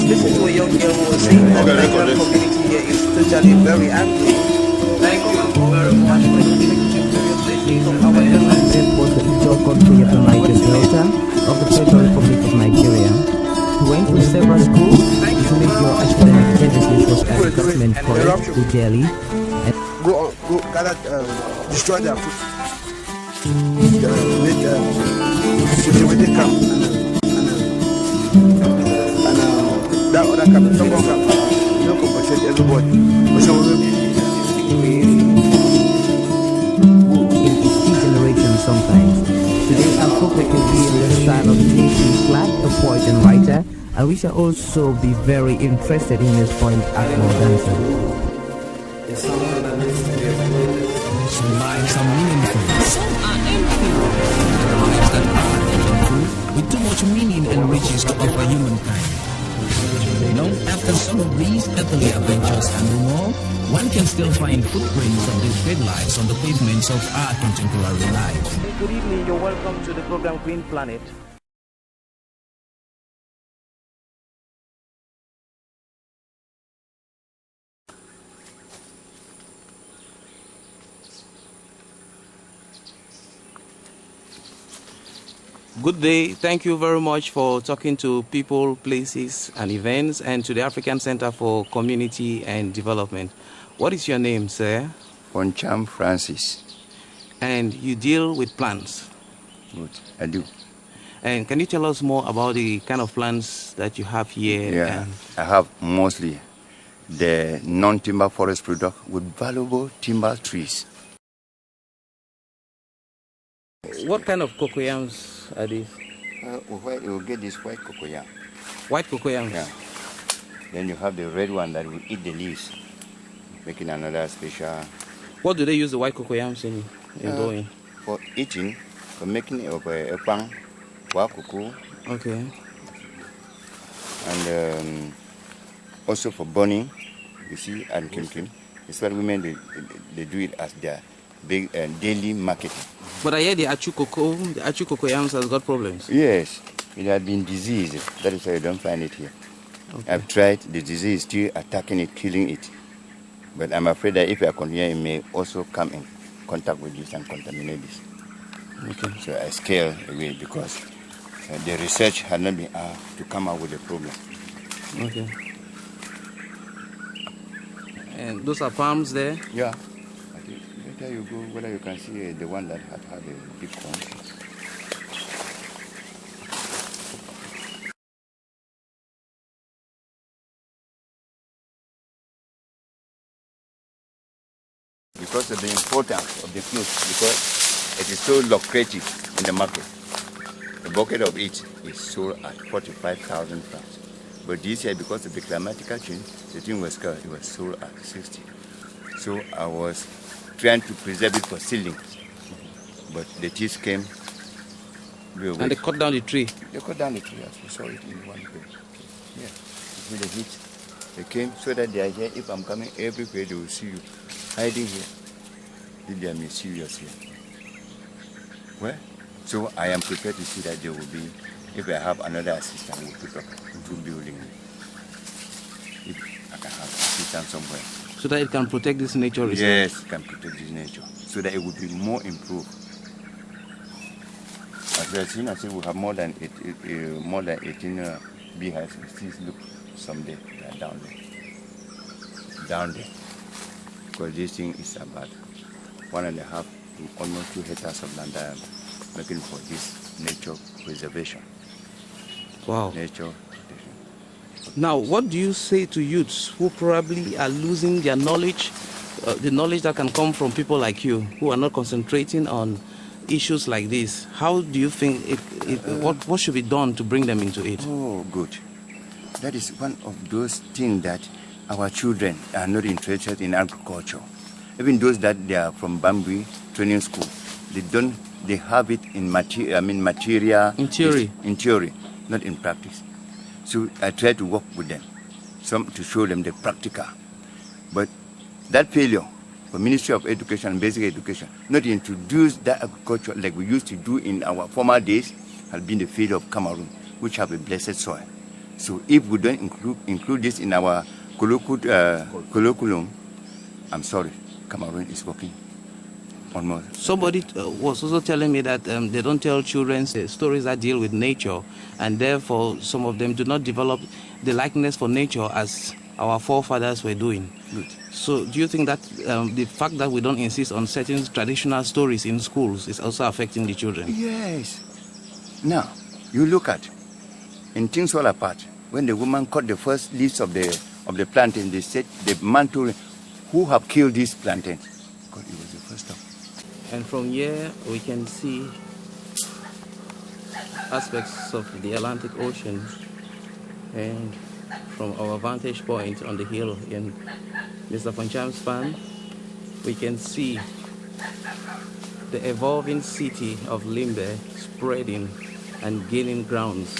listened to a young girl who was saying that the Nigerian community here is totally very angry. Thank you very much for listening to your blessing from our government. Was the Ijo country of the Niger Delta of the Federal Republic of Nigeria. He went to several schools. His major academic emphasis was at Government College, New Delhi. Go gather, destroy their food. Make security camp and that other camp, second camp. You don't compensate everybody. In its degeneration sometimes. Today I hope we can be in the style of J.C. Clark, a poet and writer, and we shall also be very interested in his point Agro dancer. Some lives are meaningful, some are empty. Lives that are meaningful, with too much meaning and riches to offer humankind. After some of these earthly adventures and more, one can still find footprints of these great lives on the pavements of our contemporary lives. Good evening, you're welcome to the program Green Planet. Good day. Thank you very much for talking to people, places, and events, and to the African Center for Community and Development. What is your name, sir? Foncham Francis. And you deal with plants? Good, I do. And can you tell us more about the kind of plants that you have here? Yeah, I have mostly the non-timber forest product with valuable timber trees. What kind of cocoyams are these? You get this white cocoyam. White cocoyams? Yeah. Then you have the red one that will eat the leaves, making another special. What do they use the white cocoyams in doing? For eating, for making a pang, wakuku. Okay. And also for burning, you see, and kim. It's what women they do it as their big daily market. But I hear the achu cocoyams has got problems. Yes, it has been diseased. That is why you don't find it here. Okay. I've tried. The disease is still attacking it, killing it. But I'm afraid that if I continue, it may also come in contact with this and contaminate this. Okay. So I scale away because the research had not been to come out with a problem. Okay. And those are palms there? Yeah. Later you go, whether you can see the one that had a big one. Because of the importance of the fruit, because it is so lucrative in the market. A bucket of it is sold at 45,000 francs. But this year, because of the climatical change, the thing was scarce. It was sold at 60. So I was trying to preserve it for seedlings. But the thieves came. And they cut down the tree? They cut down the tree, as we saw it in one place. Yeah, with the heat. They came so that they are here. If I'm coming everywhere, they will see you hiding here. If they are mysterious here. Well, so I am prepared to see that there will be, if I have another assistant, we'll put up 2 buildings. If I can have assistance somewhere. So that it can protect this nature reserve? Yes, it can protect this nature. So that it will be more improved. As I think we have more than 18 beehives. Still look someday they are down there. Down there. Because this thing is about 1.5 to almost 2 hectares of land I am making for this nature preservation. Wow. Nature. Now, what do you say to youths who probably are losing their knowledge, the knowledge that can come from people like you, who are not concentrating on issues like this? How do you think, what should be done to bring them into it? Oh, good. That is one of those things that our children are not interested in agriculture. Even those that they are from Bamboo training school, they have it in material. In theory. In theory, not in practice. So I try to work with them, some to show them the practical. But that failure for Ministry of Education and Basic Education, not to introduce that agriculture like we used to do in our former days, has been the failure of Cameroon, which have a blessed soil. So if we don't include this in our curriculum, I'm sorry, Cameroon is working almost. Somebody was also telling me that they don't tell children stories that deal with nature, and therefore some of them do not develop the likeness for nature as our forefathers were doing. Good. So do you think that the fact that we don't insist on certain traditional stories in schools is also affecting the children? Yes. Now, you look at, in things all apart, when the woman cut the first leaves of the plantain, they said, the man told her, who have killed these plantains? Because it was the first time. And from here we can see aspects of the Atlantic Ocean, and from our vantage point on the hill in Mr. Foncham's farm, we can see the evolving city of Limbe spreading and gaining grounds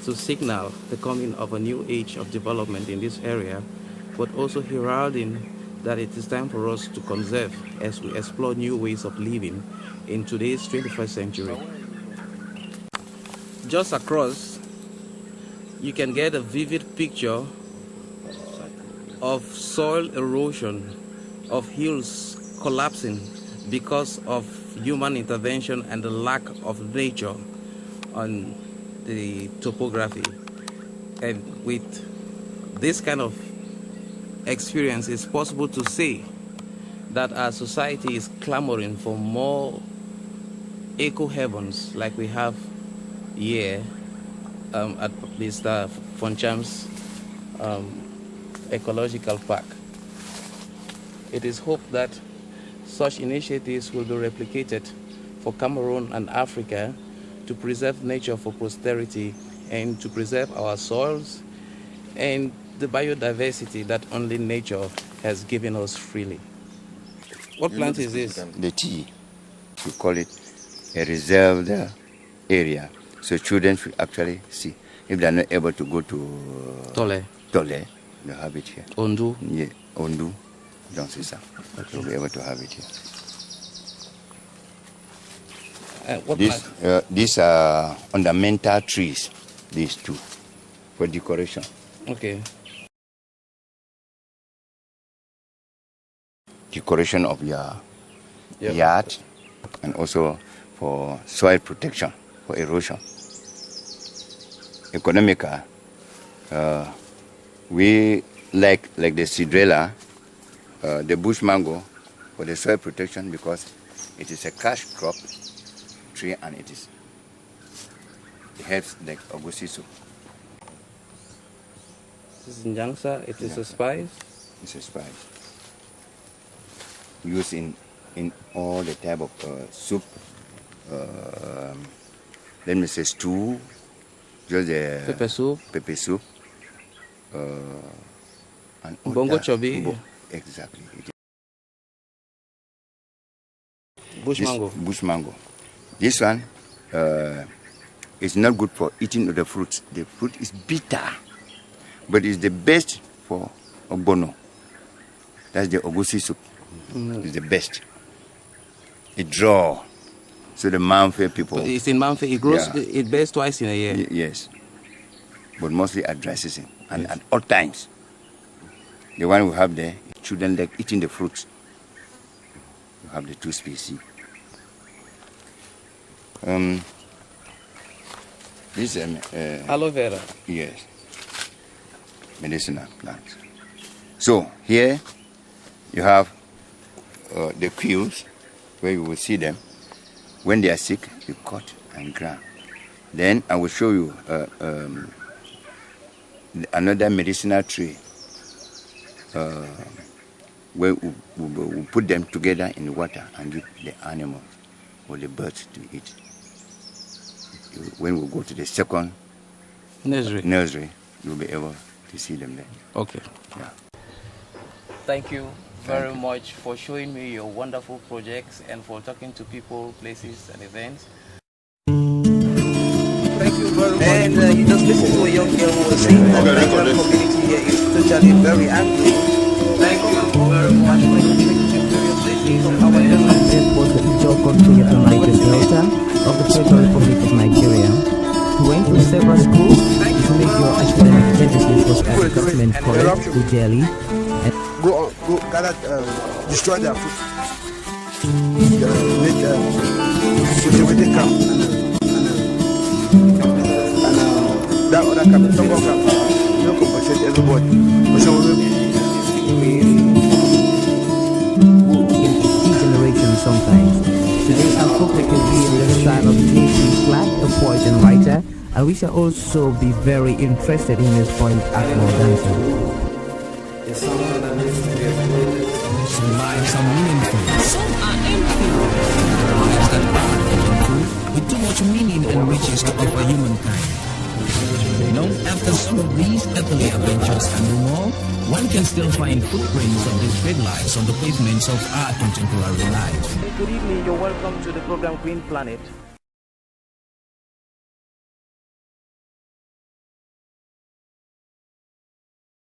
to signal the coming of a new age of development in this area, but also heralding that it is time for us to conserve as we explore new ways of living in today's 21st century. Just across, you can get a vivid picture of soil erosion, of hills collapsing because of human intervention and the lack of nature on the topography. And with this kind of experience, it's possible to say that our society is clamoring for more eco heavens like we have here at Mr. Foncham's ecological park. It is hoped that such initiatives will be replicated for Cameroon and Africa to preserve nature for posterity and to preserve our soils and the biodiversity that only nature has given us freely. What plant is this? The tea. We call it a reserved area, so children should actually see. If they are not able to go to Tole, they have it here. Ondu. Yeah, Ondu, John Sisa. Okay. They'll be able to have it here. What plant? These are ornamental trees, these two, for decoration. Okay. Decoration of your yard, and also for soil protection, for erosion. Economical, we like the cedrela, the bush mango, for the soil protection, because it is a cash crop tree, and it helps like Ogosiso. This is Njangsa, it is a spice. It's a spice. Used in all the type of soup, let me say stew, just the pepper soup, and Bongo chobi. Exactly. Bush mango. Bush mango. This one is not good for eating the fruits. The fruit is bitter, but it's the best for ogbono. That's the ogusi soup. It's the best. It draws. So the Manfe people. But it's in Manfe. It grows. Yeah. It bears twice in a year. Yes, but mostly at dry season and at all times. The one we have there, children like eating the fruits. We have the two species. This aloe vera. Yes, medicinal plants. So here you have the quills, where you will see them. When they are sick, you cut and grind. Then I will show you another medicinal tree where we put them together in the water and give the animals or the birds to eat. When we go to the second nursery, you'll be able to see them there. Okay. Yeah. Thank you very much for showing me your wonderful projects and for talking to people, places, and events. Thank you very much. And you just listen to a young girl who was saying that the Nigerian community here is totally very angry. Thank you very much for contributing to your places from our government. This was the Ijo country of the Niger Delta of the Federal Republic of Nigeria. He went to several schools. major academic genesis was at the government college, Ujeli, and Go gather, destroy their food. Make cultivated camp and that other camp, some more camp. You don't compensate everybody. But some of them, degeneration sometimes. Today our focus will be in the style of J.P. Clark, a poet and writer, and we shall also be very interested in his point Agro dancing. Some lives are meaningful, some are empty. Lives that are meaningful, with too much meaning and riches to offer humankind. After some of these earthly adventures and more, one can still find footprints of these great lives on the pavements of our contemporary life. Good evening, you're welcome to the program Green Planet.